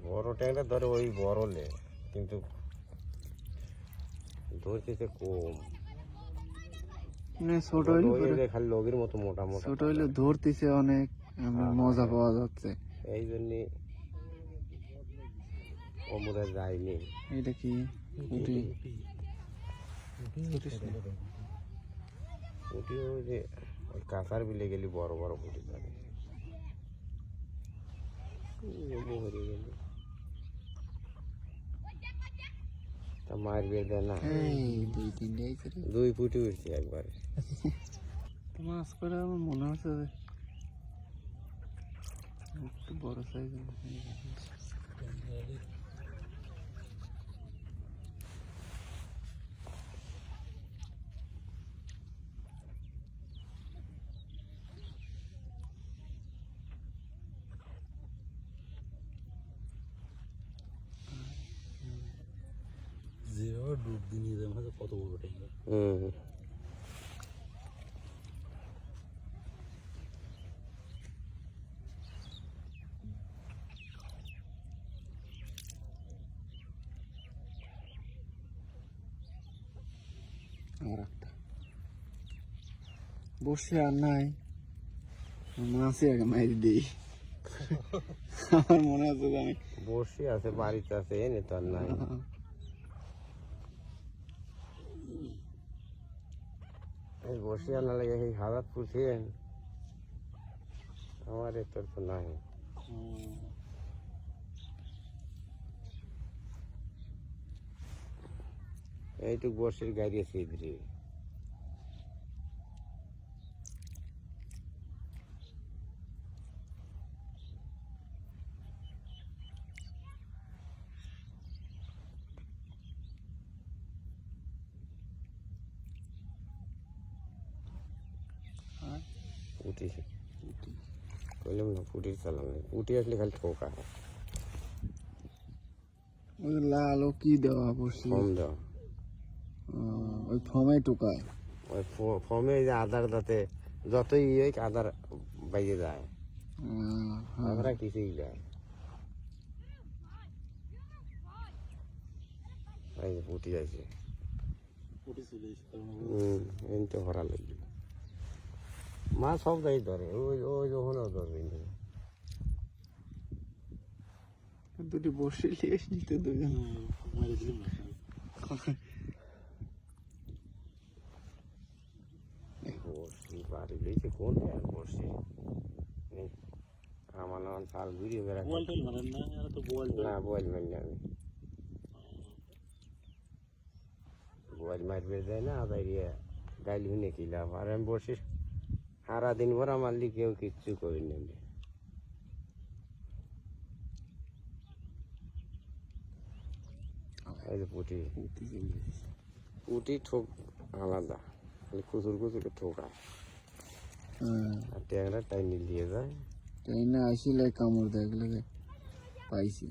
বড় ট্যাংরা ধরে ওই বড় লে, কিন্তু ধরতেছে কম। ছোট হইলে খালি লগের মতো মোটা মোটা, ছোট হইলে ধরতেছে অনেক, মজা পাওয়া যাচ্ছে। এই জন্যে অমরা যায়নি। এটা কি পুঁটি? পুঁটিও যে ওই কাঁচার বিলে গেলি বড় বড় পুঁটি থাকে। তা মায়ের বিয়ে দেয় না, দুই পুঁটি উঠছে একবারে। মাছ করে আমার মনে হচ্ছে যে একটু বড় সাইজের। যেভাবে ডুব দিয়ে নিয়ে যাবে কত বড় ট্যাংরা। আর একটা বসে আর নাই, মাছই আগে মারি দিই। আমার মনে হচ্ছে যে আমি বসে আছে বাড়িতে আছে, এনে তো আর নাই। বসে আর না লাগে সেই হাজার পুষেন, আমার এতর তো নাই। এইটুক বসের গাড়ি আছে ইধরে। পুঁটি কইলাম না, পুঁটির চালান নেই। পুঁটি আসলে খালি ঠোকা, ওই লাল ও কি দেওয়া বসে ফর্ম দেওয়া। ওই ফর্মে টোকায়। ওই ফর্মে যে আধার দাতে যতই ইয়ে আধার বাইরে যায়, আমরা কিছুই যায়। এই যে পুঁটি আছে, এনতে ভরা লাগবে। মাছ সব যাই ধরে, ওই ওই ওখানেও ধরবে। দুটি বসে লিয়ে নিতে দুজন। বসি বাড়ি লইছে কোন বসি আমার নাম সাল ঘুরিয়ে বেড়া না, বল মারি না আমি। বল মারবে যায় না, বাইরে গাইল হুনে কিলাম। আর আমি বসি সারাদিন ভরা মারলি কেউ কিচ্ছু করি না। এই যে পুঁটি, পুঁটি ঠোক আলাদা, খালি কুচুর কুচুরে ঠোকায়। আর ট্যাংরা টাইনি দিয়ে যায়। তাই না আসলে কামড় দেখলে পাইছি,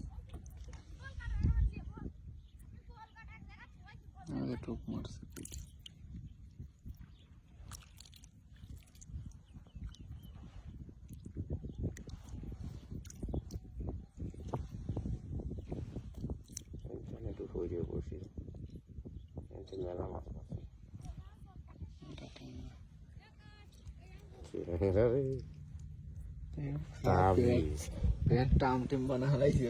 টোপ মারছে। একটু সরিয়ে বসি, মেলা মাছ আছে। টাম টিম বানা হারাইছে।